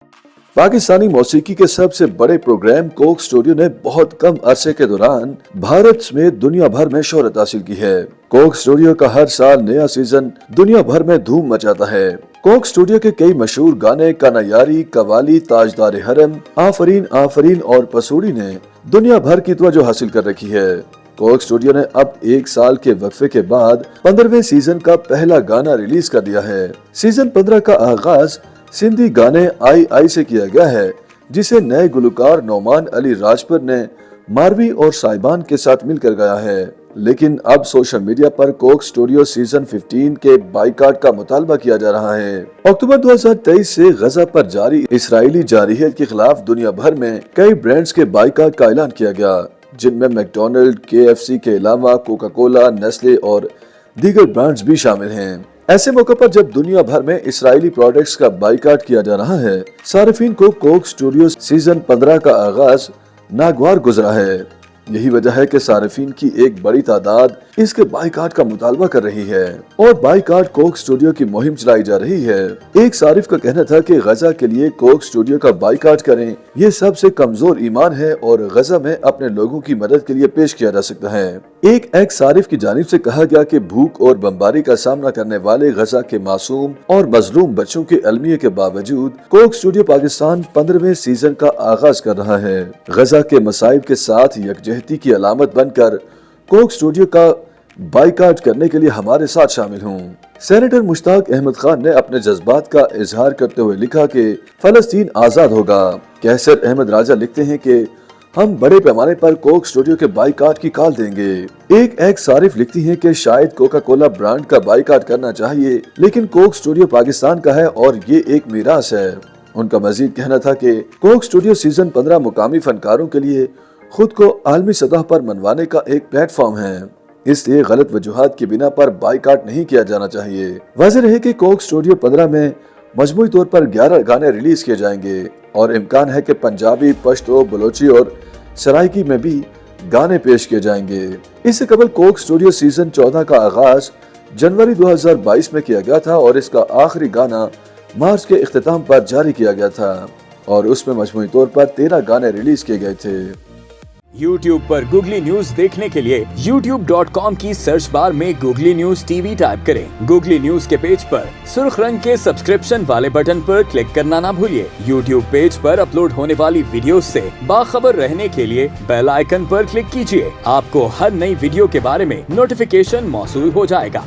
पाकिस्तानी मौसीकी के सबसे बड़े प्रोग्राम कोक स्टूडियो ने बहुत कम अरसे के दौरान भारत में दुनिया भर में शोहरत हासिल की है। कोक स्टूडियो का हर साल नया सीजन दुनिया भर में धूम मचाता है। कोक स्टूडियो के कई मशहूर गाने कानायारी, कवाली, ताजदार हरम, आफरीन आफरीन और पसूड़ी ने दुनिया भर की तवज्जो हासिल कर रखी है। कोक स्टूडियो ने अब एक साल के वक्फे के बाद 15वें सीजन का पहला गाना रिलीज कर दिया है। सीजन 15 का आगाज सिंधी गाने आई आई से किया गया है, जिसे नए गुलकार नौमान अली राजपुर ने मारवी और साहिबान के साथ मिलकर गाया है। लेकिन अब सोशल मीडिया पर कोक स्टूडियो सीजन 15 के बाइकाट का मुतालबा किया जा रहा है। अक्टूबर 2023 से गजा पर जारी इसराइली जारहियत के खिलाफ दुनिया भर में कई ब्रांड्स के बाइकाट का ऐलान किया गया, जिनमें मैकडोनल्ड, KFC के अलावा कोका कोला, नेस्ले और दीगर ब्रांड्स भी शामिल हैं। ऐसे मौके पर जब दुनिया भर में इसराइली प्रोडक्ट्स का बाइकाट किया जा रहा है, सार्फिन को कोक स्टूडियो सीजन 15 का आगाज नागवार गुजरा है। यही वजह है कि सार्फिन की एक बड़ी तादाद इसके बाइकाट का मुतालबा कर रही है और बाइकाट कोक स्टूडियो की मुहिम चलाई जा रही है। एक सारिफ का कहना था कि गजा के लिए कोक स्टूडियो का बाइकाट करें, ये सबसे कमजोर ईमान है और गजा में अपने लोगों की मदद के लिए पेश किया जा सकता है। एक एक्स सारिफ की जानिब से कहा गया कि भूख और बमबारी का सामना करने वाले गजा के मासूम और मजलूम बच्चों के अलमिये के बावजूद कोक स्टूडियो पाकिस्तान 15वें सीजन का आगाज कर रहा है। गजा के मसाइब के साथ यकजहती की अलामत बनकर कोक स्टूडियो का बाइकाट करने के लिए हमारे साथ शामिल हों। सेनेटर मुश्ताक अहमद खान ने अपने जज्बात का इजहार करते हुए लिखा कि फलस्तीन आजाद होगा। कैसर अहमद राजा लिखते हैं कि हम बड़े पैमाने पर कोक स्टूडियो के बाइकाट की कॉल देंगे। एक एक्स सारिफ लिखती हैं कि शायद कोका कोला ब्रांड का बाइकाट करना चाहिए, लेकिन कोक स्टूडियो पाकिस्तान का है और ये एक मीरास है। उनका मजीद कहना था कि कोक स्टूडियो सीजन 15 मुकामी फनकारों के लिए खुद को आलमी सतह पर मनवाने का एक प्लेटफॉर्म है, इसलिए गलत वजूहात की बिना पर बाइकाट नहीं किया जाना चाहिए। वाज़ेह है कि कोक स्टूडियो 15 में मजमूई तौर पर 11 गाने रिलीज किए जाएंगे और इम्कान है कि पंजाबी, पश्तो, बलोची और सराइकी में भी गाने पेश किए जाएंगे। इससे कबल कोक स्टूडियो सीजन 14 का आगाज जनवरी 2022 में किया गया था और इसका आखिरी गाना मार्च के इख्तिताम पर जारी किया गया था और उसमें मजमूई तौर पर 13 गाने रिलीज किए गए थे। YouTube पर गूगली न्यूज देखने के लिए youtube.com की सर्च बार में गूगली न्यूज TV टाइप करें। गूगली न्यूज के पेज पर सुर्ख रंग के सब्सक्रिप्शन वाले बटन पर क्लिक करना ना भूलिए। YouTube पेज पर अपलोड होने वाली वीडियोस से बाखबर रहने के लिए बेल आइकन पर क्लिक कीजिए। आपको हर नई वीडियो के बारे में नोटिफिकेशन मौसूल हो जाएगा।